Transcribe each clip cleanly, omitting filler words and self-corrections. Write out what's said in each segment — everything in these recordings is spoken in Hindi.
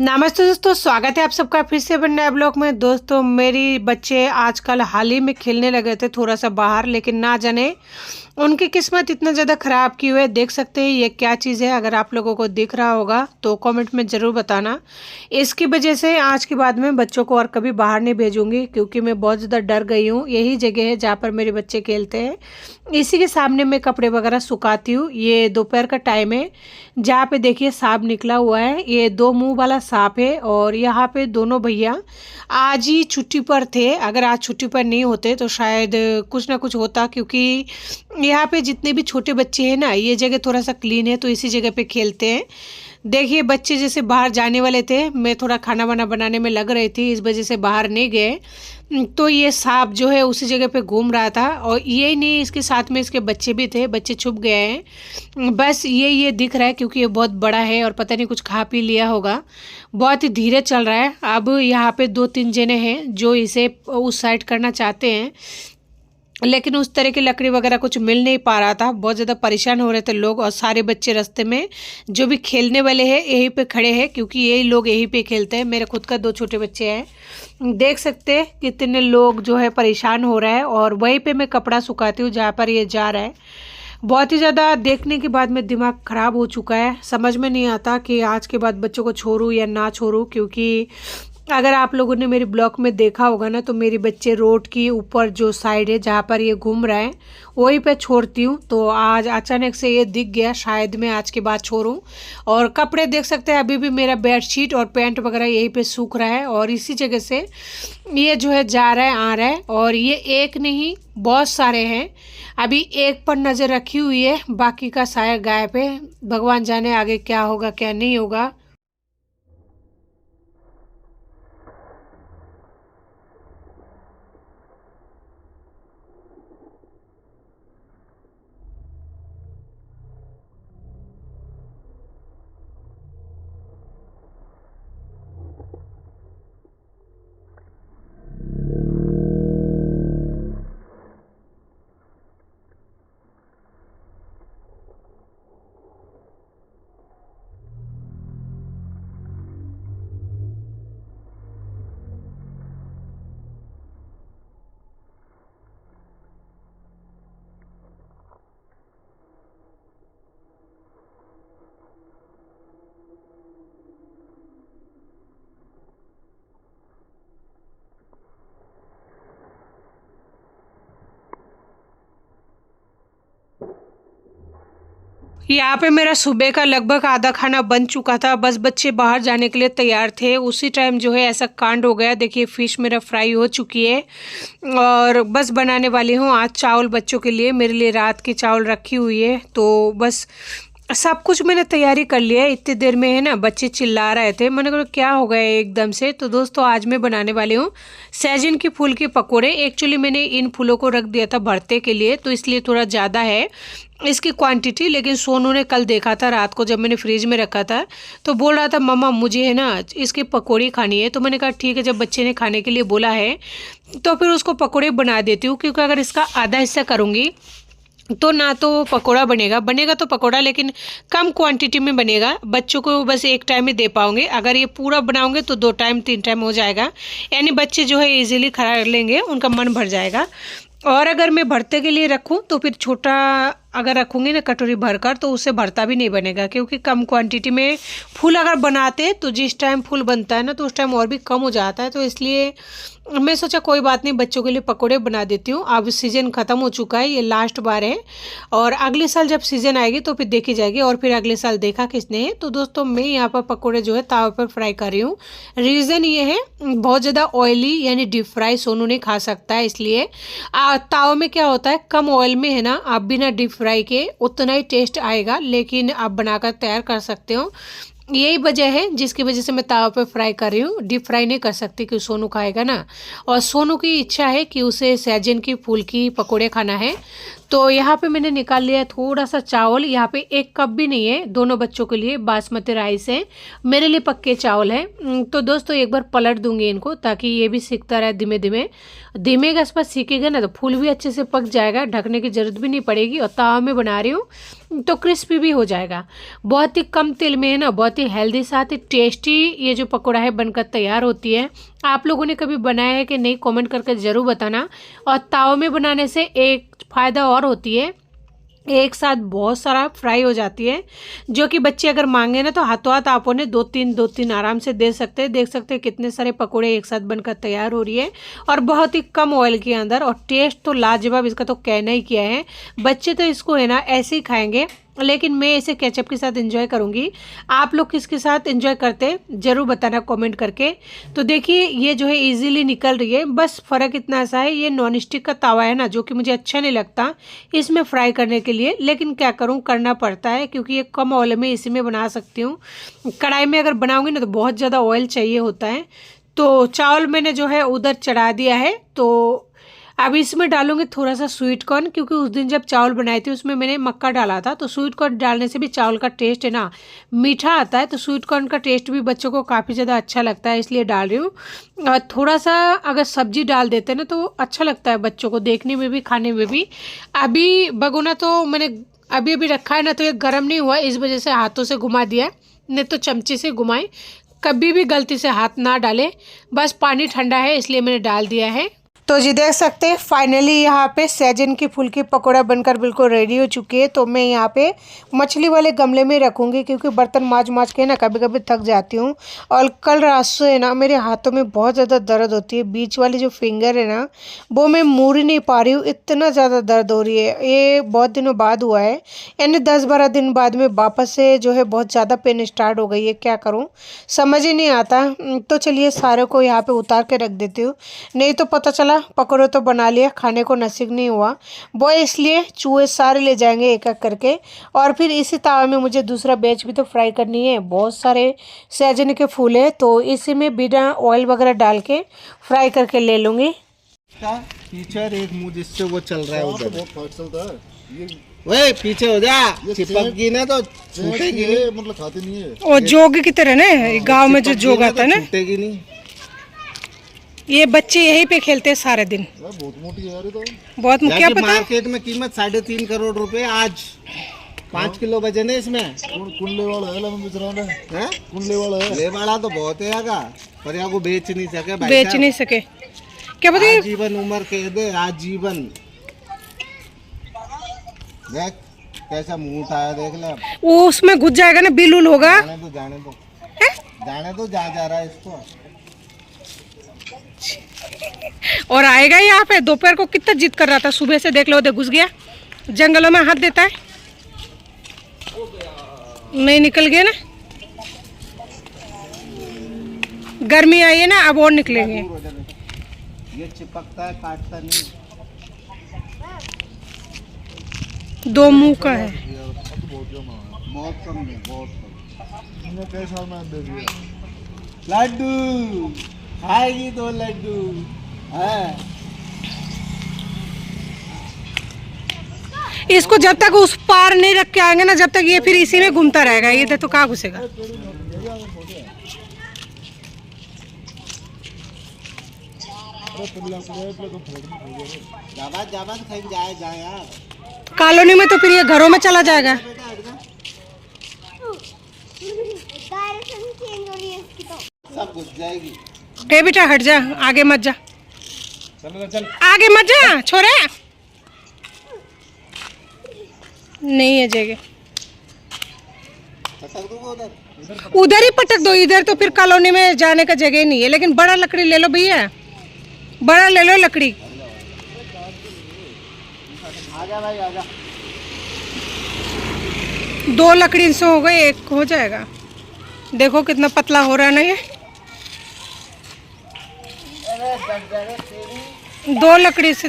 नमस्ते दोस्तों, स्वागत है आप सबका फिर से नए ब्लॉग में। दोस्तों मेरी बच्चे आजकल हाल ही में खेलने लगे थे थोड़ा सा बाहर, लेकिन ना जाने उनकी किस्मत इतना ज़्यादा ख़राब की हुई है। देख सकते हैं ये क्या चीज़ है, अगर आप लोगों को दिख रहा होगा तो कमेंट में ज़रूर बताना। इसकी वजह से आज के बाद में बच्चों को और कभी बाहर नहीं भेजूंगी, क्योंकि मैं बहुत ज़्यादा डर गई हूँ। यही जगह है जहाँ पर मेरे बच्चे खेलते हैं, इसी के सामने मैं कपड़े वगैरह सुखाती हूँ। ये दोपहर का टाइम है, जहाँ पे देखिए सांप निकला हुआ है, ये दो मुंह वाला सांप है। और यहाँ पे दोनों भैया आज ही छुट्टी पर थे। अगर आज छुट्टी पर नहीं होते तो शायद कुछ ना कुछ होता, क्योंकि यहाँ पे जितने भी छोटे बच्चे हैं ना, ये जगह थोड़ा सा क्लीन है तो इसी जगह पे खेलते हैं। देखिए बच्चे जैसे बाहर जाने वाले थे, मैं थोड़ा खाना वाना बनाने में लग रही थी, इस वजह से बाहर नहीं गए। तो ये सांप जो है उसी जगह पे घूम रहा था, और यही नहीं, इसके साथ में इसके बच्चे भी थे। बच्चे छुप गए हैं, बस ये दिख रहा है क्योंकि ये बहुत बड़ा है और पता नहीं कुछ खा पी लिया होगा। बहुत ही धीरे चल रहा है। अब यहाँ पे 2-3 जने हैं जो इसे उस साइड करना चाहते हैं, लेकिन उस तरह की लकड़ी वगैरह कुछ मिल नहीं पा रहा था। बहुत ज़्यादा परेशान हो रहे थे लोग, और सारे बच्चे रास्ते में जो भी खेलने वाले हैं यहीं पे खड़े हैं, क्योंकि यही लोग यहीं पे खेलते हैं। मेरे खुद का 2 छोटे बच्चे हैं, देख सकते हैं कितने लोग जो है परेशान हो रहा है। और वहीं पे मैं कपड़ा सुखाती हूँ जहाँ पर ये जा रहा है। बहुत ही ज़्यादा देखने के बाद में दिमाग ख़राब हो चुका है, समझ में नहीं आता कि आज के बाद बच्चों को छोड़ूं या ना छोड़ूं। क्योंकि अगर आप लोगों ने मेरे ब्लॉग में देखा होगा ना, तो मेरे बच्चे रोड की ऊपर जो साइड है जहाँ पर ये घूम रहा है वहीं पे छोड़ती हूँ। तो आज अचानक से ये दिख गया, शायद मैं आज के बाद छोड़ूं। और कपड़े देख सकते हैं, अभी भी मेरा बेडशीट और पैंट वगैरह यहीं पे सूख रहा है, और इसी जगह से ये जो है जा रहा है आ रहा है। और ये एक नहीं बहुत सारे हैं, अभी एक पर नज़र रखी हुई है, बाकी का शायद गायब है। भगवान जाने आगे क्या होगा क्या नहीं होगा। यहाँ पे मेरा सुबह का लगभग आधा खाना बन चुका था, बस बच्चे बाहर जाने के लिए तैयार थे। उसी टाइम जो है ऐसा कांड हो गया। देखिए फिश मेरा फ्राई हो चुकी है, और बस बनाने वाली हूँ आज चावल बच्चों के लिए। मेरे लिए रात की चावल रखी हुई है, तो बस सब कुछ मैंने तैयारी कर लिया है। इतनी देर में है ना बच्चे चिल्ला रहे थे, मैंने कहा क्या हो गया एकदम से। तो दोस्तों आज मैं बनाने वाली हूँ सहजन की फूल के पकोड़े। एक्चुअली मैंने इन फूलों को रख दिया था भरते के लिए, तो इसलिए थोड़ा ज़्यादा है इसकी क्वांटिटी। लेकिन सोनू ने कल देखा था रात को जब मैंने फ्रिज में रखा था, तो बोल रहा था मम्मा मुझे है ना इसकी पकौड़ी खानी है। तो मैंने कहा ठीक है, जब बच्चे ने खाने के लिए बोला है तो फिर उसको पकौड़े बना देती हूँ। क्योंकि अगर इसका आधा हिस्सा करूँगी तो ना तो पकोड़ा बनेगा तो पकोड़ा, लेकिन कम क्वांटिटी में बनेगा। बच्चों को बस एक टाइम में दे पाऊंगे। अगर ये पूरा बनाऊंगे तो 2 टाइम 3 टाइम हो जाएगा, यानी बच्चे जो है इजीली खा लेंगे, उनका मन भर जाएगा। और अगर मैं भरते के लिए रखूं तो फिर छोटा अगर रखूंगी ना कटोरी भरकर, तो उससे भरता भी नहीं बनेगा। क्योंकि कम क्वांटिटी में फूल अगर बनाते हैं तो जिस टाइम फूल बनता है ना तो उस टाइम और भी कम हो जाता है। तो इसलिए मैं सोचा कोई बात नहीं, बच्चों के लिए पकोड़े बना देती हूँ। अब सीज़न ख़त्म हो चुका है, ये लास्ट बार है, और अगले साल जब सीज़न आएगी तो फिर देखी जाएगी। और फिर अगले साल देखा किसने है। तो दोस्तों मैं यहाँ पर पकोड़े जो है तावे पर फ्राई कर रही हूँ। रीज़न ये है, बहुत ज़्यादा ऑयली यानी डीप फ्राई सोनू नहीं खा सकता है, इसलिए ताव में क्या होता है कम ऑयल में है ना, आप बिना डीप फ्राई के उतना ही टेस्ट आएगा, लेकिन आप बनाकर तैयार कर सकते हो। यही वजह है जिसकी वजह से मैं तावा पे फ्राई कर रही हूँ, डीप फ्राई नहीं कर सकती क्योंकि सोनू खाएगा ना। और सोनू की इच्छा है कि उसे सहजन की फूल की पकोड़े खाना है। तो यहाँ पे मैंने निकाल लिया थोड़ा सा चावल, यहाँ पे 1 कप भी नहीं है, दोनों बच्चों के लिए बासमती राइस है, मेरे लिए पक्के चावल है। तो दोस्तों एक बार पलट दूंगी इनको, ताकि ये भी सीखता रहे धीमे धीमे। धीमे गैस पर सीखेगा ना तो फूल भी अच्छे से पक जाएगा, ढकने की जरूरत भी नहीं पड़ेगी। और तावा में बना रही हूँ तो क्रिस्पी भी हो जाएगा। बहुत ही कम तेल में है ना, बहुत ही हेल्दी साथ ही टेस्टी ये जो पकौड़ा है बनकर तैयार होती है। आप लोगों ने कभी बनाया है कि नहीं, कमेंट करके ज़रूर बताना। और ताव में बनाने से एक फ़ायदा और होती है, एक साथ बहुत सारा फ्राई हो जाती है, जो कि बच्चे अगर मांगे ना तो हाथों हाथ आप उन्हें दो तीन आराम से दे सकते हैं। देख सकते हैं कितने सारे पकोड़े एक साथ बनकर तैयार हो रही है और बहुत ही कम ऑयल के अंदर। और टेस्ट तो लाजवाब, इसका तो कहना ही क्या है। बच्चे तो इसको है ना ऐसे ही खाएंगे, लेकिन मैं इसे केचप के साथ एंजॉय करूंगी। आप लोग किसके साथ एंजॉय करते हैं ज़रूर बताना कमेंट करके। तो देखिए ये जो है इजीली निकल रही है। बस फ़र्क इतना सा है, ये नॉन स्टिक का तवा है ना, जो कि मुझे अच्छा नहीं लगता इसमें फ्राई करने के लिए, लेकिन क्या करूं, करना पड़ता है क्योंकि ये कम ऑयल में इसी में बना सकती हूँ। कढ़ाई में अगर बनाऊंगी ना तो बहुत ज़्यादा ऑयल चाहिए होता है। तो चावल मैंने जो है उधर चढ़ा दिया है। तो अब इसमें डालूंगी थोड़ा सा स्वीट कॉर्न, क्योंकि उस दिन जब चावल बनाए थे उसमें मैंने मक्का डाला था। तो स्वीट कॉर्न डालने से भी चावल का टेस्ट है ना मीठा आता है। तो स्वीट कॉर्न का टेस्ट भी बच्चों को काफ़ी ज़्यादा अच्छा लगता है, इसलिए डाल रही हूँ। और थोड़ा सा अगर सब्जी डाल देते ना तो अच्छा लगता है बच्चों को, देखने में भी खाने में भी। अभी भगोना तो मैंने अभी अभी रखा है ना, तो ये गर्म नहीं हुआ, इस वजह से हाथों से घुमा दिया, नहीं तो चमचे से घुमाए। कभी भी गलती से हाथ ना डालें, बस पानी ठंडा है इसलिए मैंने डाल दिया है। तो जी देख सकते हैं फाइनली यहाँ पे सहजन की फूल की पकौड़ा बनकर बिल्कुल रेडी हो चुकी है। तो मैं यहाँ पे मछली वाले गमले में रखूँगी, क्योंकि बर्तन माँज के ना कभी कभी थक जाती हूँ। और कल रात से है ना मेरे हाथों में बहुत ज़्यादा दर्द होती है, बीच वाली जो फिंगर है ना वो मैं मोड़ ही नहीं पा रही हूँ, इतना ज़्यादा दर्द हो रही है। ये बहुत दिनों बाद हुआ है, यानी 10-12 दिन बाद में वापस से जो है बहुत ज़्यादा पेन स्टार्ट हो गई है। क्या करूँ समझ ही नहीं आता। तो चलिए सारे को यहाँ पर उतार के रख देती हूँ, नहीं तो पता चला पकौड़े तो बना लिया, खाने को नसीब नहीं हुआ वो, इसलिए चूहे सारे ले जाएंगे एक एक करके। और फिर इसी तावा में मुझे दूसरा बैच भी तो फ्राई करनी है। बहुत सारे सहजन के फूल है, तो इसी में बिना ऑयल वगैरह डाल के फ्राई करके ले लूँगी। टीचर एक मुंह जिससे वो चल रहा है उधर बहुत फास्ट चलता है, ये पीछे हो जा, चिपक ना तो छूटेगी नहीं, मतलब खाती नहीं है। और जोग की तरह ना गांव में जो जोग आता है ना, छूटेगी नहीं। ये बच्चे यहीं पे खेलते हैं सारे दिन। बहुत मोटी है यार, तो बहुत क्या पता, मार्केट में कीमत 3.5 करोड़ रुपए, आज 5 किलो वजन है इसमें। कुल्ले वाला है, कुल्ले वाला है, ले वाला तो बहुत है आगा, पर यहाँ को बेच नहीं सके, बेच नहीं सके। क्या पता जीवन उम्र कह दे, आजीवन। देख कैसा मुंह उठाया, देख ले, वो उसमें घुस जाएगा ना, बिल्लुल होगा। जाने दो जा रहा है इसको। और आएगा यहाँ पे, दोपहर को कितना जिद कर रहा था, सुबह से देख लो, घुस गया जंगलों में, हाथ देता है नहीं, निकल गया ना। गर्मी आई है ना, अब और निकलेंगे। ये चिपकता है, काटता नहीं। 2 मुंह का है, बहुत कम है, बहुत कम। कैसा दे दिया लड्डू, खाएगी तो लड्डू है। इसको जब तक उस पार नहीं रख के आएंगे ना, जब तक ये फिर इसी में घूमता रहेगा, ये तो कहाँ घुसेगा। कॉलोनी में तो फिर ये घरों में चला जाएगा। सब घुस जाएगी। ए बेटा हट जा, आगे मत जा, चल आगे मत जा, छोरे नहीं है जगह, उधर ही पटक दो। इधर तो फिर कॉलोनी में जाने का जगह नहीं है। लेकिन बड़ा लकड़ी ले लो भैया, बड़ा ले लो लकड़ी। आजा भाई आजा। 2 लकड़ी से हो गए, 1 हो जाएगा। देखो कितना पतला हो रहा है ना ये। 2 लकड़ी से,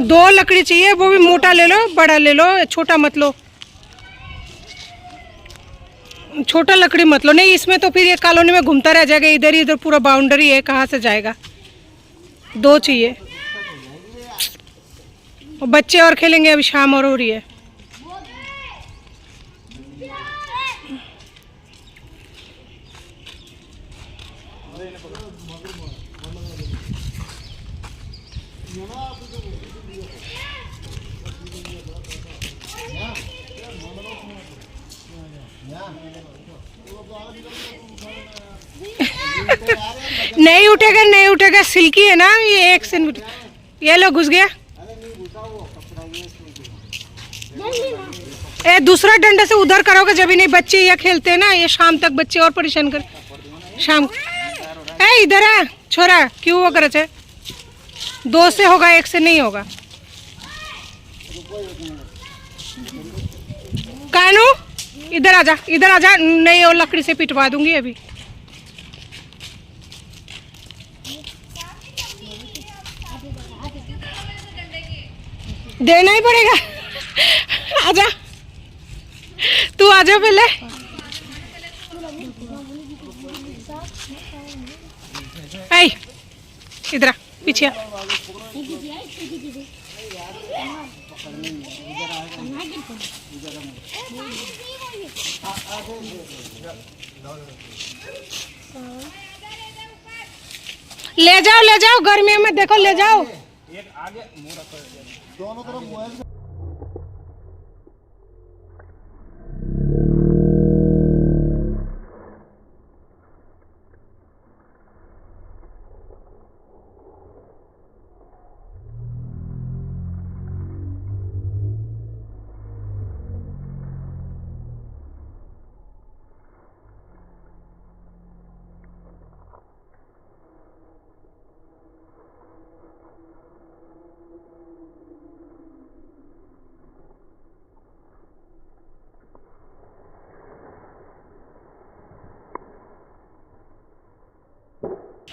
2 लकड़ी चाहिए, वो भी मोटा ले लो, बड़ा ले लो, छोटा मत लो। छोटा लकड़ी मत लो, नहीं इसमें तो फिर ये कॉलोनी में घूमता रह जाएगा, इधर ही इधर पूरा बाउंड्री है, कहाँ से जाएगा। 2 चाहिए। बच्चे और खेलेंगे, अभी शाम और हो रही है। नहीं उठेगा, नहीं उठेगा, सिल्की है ना ये, एक से ये लो घुस गया। ए दूसरा डंडा से उधर करोगे जब ही नहीं, बच्चे ये खेलते हैं ना, ये शाम तक बच्चे और परेशान कर शाम को। ए इधर आ छोरा, क्यों वो करे? 2 से होगा, 1 से नहीं होगा। कानू इधर आजा, इधर आजा, नहीं और लकड़ी से पिटवा दूंगी अभी। देना ही पड़ेगा। आजा तू, आजा पहले। ऐ इधर आ, पीछे आ। ले जाओ गर्मियों में, देखो ले जाओ। दोनों तरफ मोबाइल।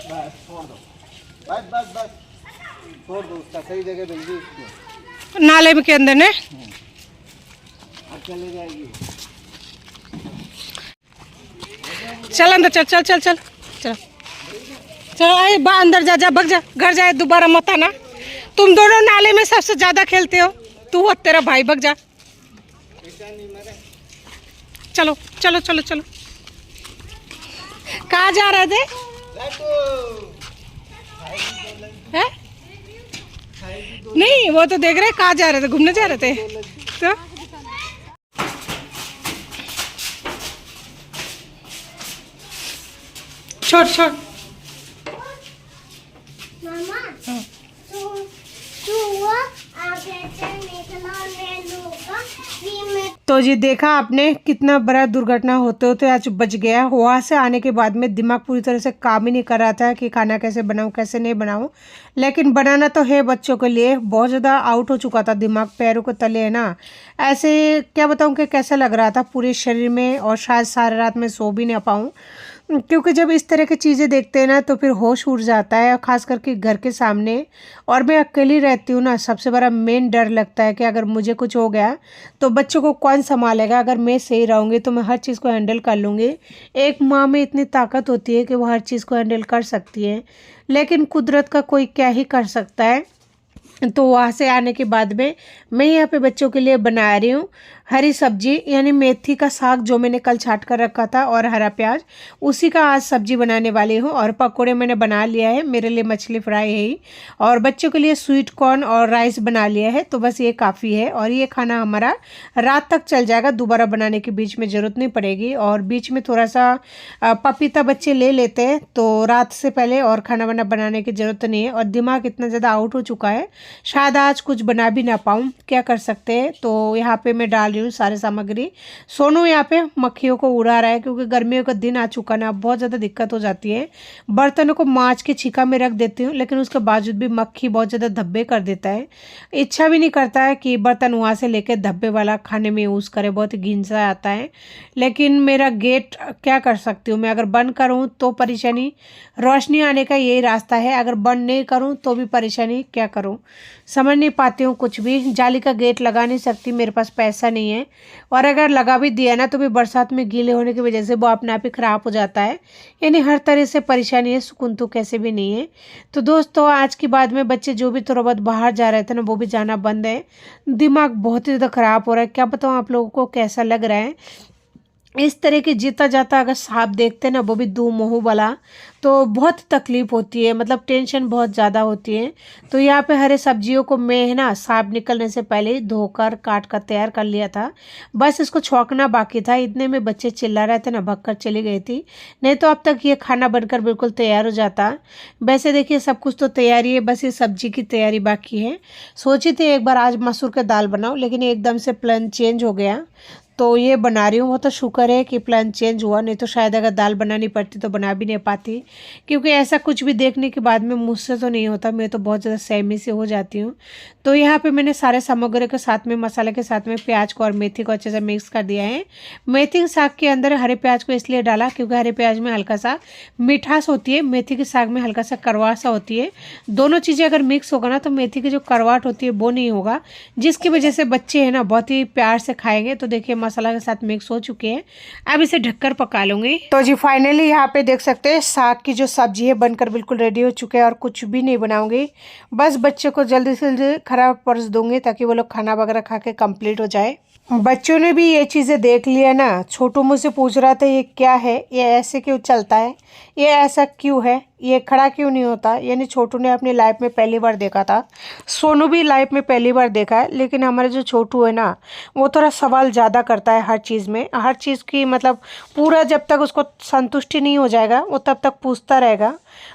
बस छोड़ दो, बस छोड़ दो, उसका सही जगह भेज दो इसको, नाले में के अंदर ने। अब चले जाएगी। चल अंदर, चल आए बा, अंदर जा, भग जा, घर जाए, दोबारा मत आना। तुम दोनों नाले में सबसे ज्यादा खेलते हो, तू और तेरा भाई, भग जा। चलो। कहाँ जा रहे थे? है? नहीं वो तो देख रहे कहाँ जा रहे थे, घूमने जा रहे थे तो। छोड़ मामा, तो जी देखा आपने, कितना बड़ा दुर्घटना होते होते आज बच गया। वहाँ से आने के बाद में दिमाग पूरी तरह से काम ही नहीं कर रहा था कि खाना कैसे बनाऊँ कैसे नहीं बनाऊँ, लेकिन बनाना तो है बच्चों के लिए। बहुत ज़्यादा आउट हो चुका था दिमाग, पैरों के तले है ना, ऐसे क्या बताऊँ कि कैसा लग रहा था पूरे शरीर में, और शायद सारी रात में सो भी ना पाऊँ, क्योंकि जब इस तरह की चीज़ें देखते हैं ना तो फिर होश उड़ जाता है, खास करके घर के सामने। और मैं अकेली रहती हूँ ना, सबसे बड़ा मेन डर लगता है कि अगर मुझे कुछ हो गया तो बच्चों को कौन संभालेगा। अगर मैं सही रहूँगी तो मैं हर चीज़ को हैंडल कर लूँगी। एक माँ में इतनी ताकत होती है कि वो हर चीज़ को हैंडल कर सकती है, लेकिन कुदरत का कोई क्या ही कर सकता है। तो वहाँ से आने के बाद में मैं यहाँ पे बच्चों के लिए बना रही हूँ हरी सब्जी, यानी मेथी का साग जो मैंने कल छाट कर रखा था, और हरा प्याज, उसी का आज सब्जी बनाने वाली हूँ। और पकोड़े मैंने बना लिया है, मेरे लिए मछली फ्राई है ही, और बच्चों के लिए स्वीट कॉर्न और राइस बना लिया है। तो बस ये काफ़ी है, और ये खाना हमारा रात तक चल जाएगा, दोबारा बनाने की बीच में ज़रूरत नहीं पड़ेगी। और बीच में थोड़ा सा पपीता बच्चे ले लेते हैं, तो रात से पहले और खाना वाना बनाने की ज़रूरत नहीं है। और दिमाग इतना ज़्यादा आउट हो चुका है, शायद आज कुछ बना भी ना पाऊँ, क्या कर सकते हैं। तो यहाँ पे मैं डाल रही हूँ सारे सामग्री। सोनू यहाँ पे मक्खियों को उड़ा रहा है, क्योंकि गर्मियों का दिन आ चुका ना, बहुत ज़्यादा दिक्कत हो जाती है। बर्तनों को माँज के छिका में रख देती हूँ, लेकिन उसके बावजूद भी मक्खी बहुत ज़्यादा धब्बे कर देता है। इच्छा भी नहीं करता है कि बर्तन वहाँ से लेकर धब्बे वाला खाने में यूज़ करे, बहुत ही घिन सा आता है। लेकिन मेरा गेट क्या कर सकती हूँ मैं, अगर बंद करूँ तो परेशानी, रोशनी आने का यही रास्ता है, अगर बंद नहीं करूँ तो भी परेशानी, क्या करूँ समझ नहीं पाती हूँ कुछ भी। जाली का गेट लगा नहीं सकती, मेरे पास पैसा नहीं है, और अगर लगा भी दिया ना तो भी बरसात में गीले होने की वजह से वो अपने आप ही ख़राब हो जाता है। यानी हर तरह से परेशानी है, सुकून तो कैसे भी नहीं है। तो दोस्तों आज के बाद में बच्चे जो भी थोड़ा बहुत बाहर जा रहे थे ना, वो भी जाना बंद है। दिमाग बहुत ही ज़्यादा ख़राब हो रहा है, क्या बताऊँ आप लोगों को कैसा लग रहा है। इस तरह की जीता जाता अगर सांप देखते ना, वो भी दो मुंह वाला, तो बहुत तकलीफ होती है, मतलब टेंशन बहुत ज़्यादा होती है। तो यहाँ पे हरे सब्जियों को मैं ना सांप निकलने से पहले ही धोकर काट कर तैयार कर लिया था। बस इसको छौंकना बाकी था। इतने में बच्चे चिल्ला रहे थे ना, भगकर चली गई थी, नहीं तो अब तक ये खाना बनकर बिल्कुल तैयार हो जाता। वैसे देखिए सब कुछ तो तैयारी है, बस ये सब्जी की तैयारी बाकी है। सोची थी एक बार आज मसूर के दाल बनाऊँ, लेकिन एकदम से प्लान चेंज हो गया, तो ये बना रही हूँ। वो तो शुक्र है कि प्लान चेंज हुआ, नहीं तो शायद अगर दाल बनानी पड़ती तो बना भी नहीं पाती, क्योंकि ऐसा कुछ भी देखने के बाद में मुझसे तो नहीं होता, मैं तो बहुत ज़्यादा सहमी से हो जाती हूँ। तो यहाँ पे मैंने सारे सामग्री के साथ में, मसाले के साथ में प्याज को और मेथी को अच्छे से मिक्स कर दिया है। मेथी के साग के अंदर हरे प्याज को इसलिए डाला क्योंकि हरे प्याज में हल्का सा मिठास होती है, मेथी के साग में हल्का सा कड़वाहट सा होती है। दोनों चीज़ें अगर मिक्स होगा ना, तो मेथी की जो कड़वाहट होती है वो नहीं होगा, जिसकी वजह से बच्चे हैं ना बहुत ही प्यार से खाएंगे। तो देखिए मसाला के साथ मिक्स हो चुके हैं, अब इसे ढककर पका लूंगी। तो जी फाइनली यहाँ पे देख सकते हैं साग की जो सब्जी है बनकर बिल्कुल रेडी हो चुके हैं, और कुछ भी नहीं बनाऊंगी, बस बच्चे को जल्दी से जल्दी खराब परस दूंगी ताकि वो लोग खाना वगैरह खा के कंप्लीट हो जाए। बच्चों ने भी ये चीज़ें देख लिया ना। छोटू मुझसे पूछ रहा था ये क्या है, ये ऐसे क्यों चलता है, ये ऐसा क्यों है, ये खड़ा क्यों नहीं होता। यानी छोटू ने अपनी लाइफ में पहली बार देखा था, सोनू भी लाइफ में पहली बार देखा है, लेकिन हमारे जो छोटू है ना, वो थोड़ा सवाल ज़्यादा करता है हर चीज़ में, हर चीज़ की मतलब पूरा जब तक उसको संतुष्टि नहीं हो जाएगा वो तब तक पूछता रहेगा।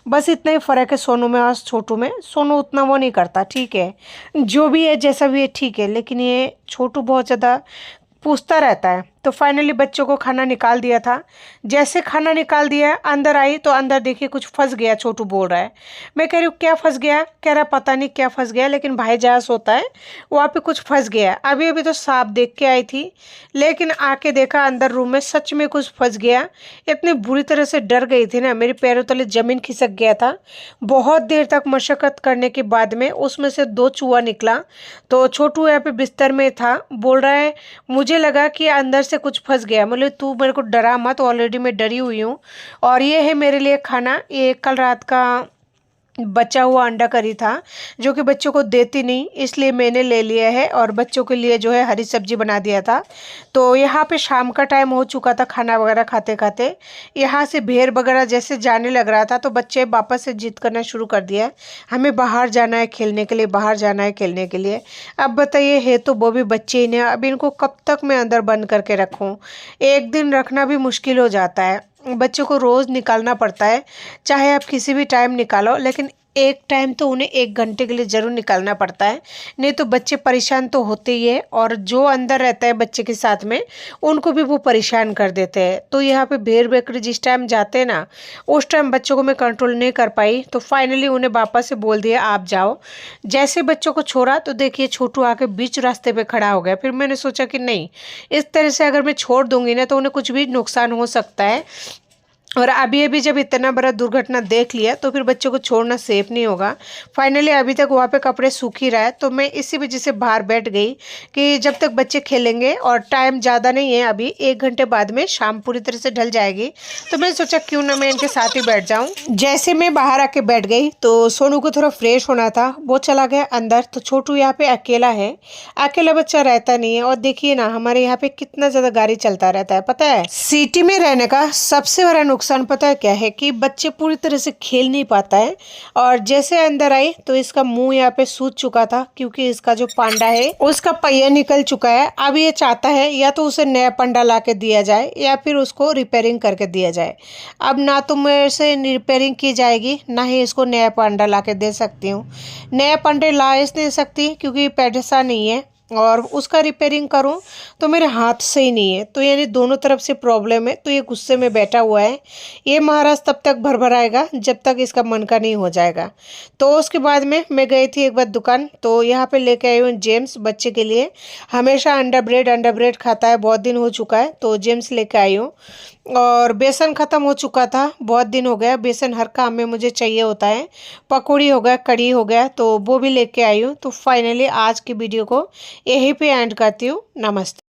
बस इतना ही फ़र्क है सोनू में और छोटू में। सोनू उतना वो नहीं करता, ठीक है, जो भी है जैसा भी है ठीक है, लेकिन ये छोटू बहुत ज़्यादा पूछता रहता है। तो फाइनली बच्चों को खाना निकाल दिया था। जैसे खाना निकाल दिया अंदर आई तो अंदर देखिए कुछ फंस गया, छोटू बोल रहा है। मैं कह रही हूँ क्या फंस गया, कह रहा पता नहीं क्या फंस गया, लेकिन भाईजान होता है वहाँ पे कुछ फंस गया। अभी अभी तो सांप देख के आई थी, लेकिन आके देखा अंदर रूम में सच में कुछ फंस गया। इतनी बुरी तरह से डर गई थी ना, मेरे पैरों तले जमीन खिसक गया था। बहुत देर तक मशक्कत करने के बाद में उसमें से 2 चूहा निकला। तो छोटू यहाँ पे बिस्तर में था, बोल रहा है मुझे लगा कि अंदर से कुछ फंस गया। बोले तू मेरे को डरा मत, ऑलरेडी मैं डरी हुई हूँ। और ये है मेरे लिए खाना, ये कल रात का बचा हुआ अंडा करी था, जो कि बच्चों को देती नहीं, इसलिए मैंने ले लिया है और बच्चों के लिए जो है हरी सब्जी बना दिया था। तो यहाँ पे शाम का टाइम हो चुका था, खाना वगैरह खाते खाते यहाँ से भेड़ वगैरह जैसे जाने लग रहा था, तो बच्चे वापस से जिद करना शुरू कर दिया, हमें बाहर जाना है खेलने के लिए, बाहर जाना है खेलने के लिए। अब बताइए, है तो वो भी बच्चे ही ने, अब इनको कब तक मैं अंदर बंद करके रखूँ। एक दिन रखना भी मुश्किल हो जाता है, बच्चों को रोज़ निकालना पड़ता है। चाहे आप किसी भी टाइम निकालो, लेकिन एक टाइम तो उन्हें 1 घंटे के लिए ज़रूर निकालना पड़ता है, नहीं तो बच्चे परेशान तो होते ही है, और जो अंदर रहता है बच्चे के साथ में उनको भी वो परेशान कर देते हैं। तो यहाँ पे भेड़ बकरी जिस टाइम जाते हैं ना, उस टाइम बच्चों को मैं कंट्रोल नहीं कर पाई, तो फाइनली उन्हें वापस से बोल दिया आप जाओ। जैसे बच्चों को छोड़ा तो देखिए छोटू आके बीच रास्ते पे खड़ा हो गया। फिर मैंने सोचा कि नहीं, इस तरह से अगर मैं छोड़ दूंगी ना तो उन्हें कुछ भी नुकसान हो सकता है, और अभी अभी जब इतना बड़ा दुर्घटना देख लिया तो फिर बच्चों को छोड़ना सेफ नहीं होगा। फाइनली अभी तक वहाँ पे कपड़े सूख ही रहा है, तो मैं इसी वजह से बाहर बैठ गई कि जब तक बच्चे खेलेंगे, और टाइम ज़्यादा नहीं है, अभी 1 घंटे बाद में शाम पूरी तरह से ढल जाएगी, तो मैंने सोचा क्यों ना मैं इनके साथ ही बैठ जाऊँ। जैसे मैं बाहर आके बैठ गई तो सोनू को थोड़ा फ्रेश होना था, वो चला गया अंदर। तो छोटू यहाँ पे अकेला है, अकेला बच्चा रहता नहीं है। और देखिए ना हमारे यहाँ पे कितना ज़्यादा गाड़ी चलता रहता है। पता है सिटी में रहने का सबसे बड़ा नुकसान पता है क्या है, कि बच्चे पूरी तरह से खेल नहीं पाता है। और जैसे अंदर आई तो इसका मुंह यहाँ पे सूज चुका था, क्योंकि इसका जो पांडा है उसका पहिया निकल चुका है। अब ये चाहता है या तो उसे नया पांडा ला के दिया जाए या फिर उसको रिपेयरिंग करके दिया जाए। अब ना तो मेरे से रिपेयरिंग की जाएगी, ना ही इसको नया पांडा ला के दे सकती हूँ। नया पांडे ला इस नहीं सकती क्योंकि पैसा नहीं है, और उसका रिपेयरिंग करूं तो मेरे हाथ से ही नहीं है, तो यानी दोनों तरफ से प्रॉब्लम है। तो ये गुस्से में बैठा हुआ है, ये महाराज तब तक भरभराएगा जब तक इसका मन का नहीं हो जाएगा। तो उसके बाद में मैं गई थी एक बार दुकान, तो यहाँ पे लेके आई हूँ जेम्स बच्चे के लिए। हमेशा अंडा ब्रेड खाता है, बहुत दिन हो चुका है, तो जेम्स लेके आई हूँ। और बेसन ख़त्म हो चुका था, बहुत दिन हो गया, बेसन हर काम में मुझे चाहिए होता है। पकौड़ी हो गया, कड़ी हो गया, तो वो भी लेके आई हूँ। तो फाइनली आज की वीडियो को यहीं पे एंड करती हूँ। नमस्ते।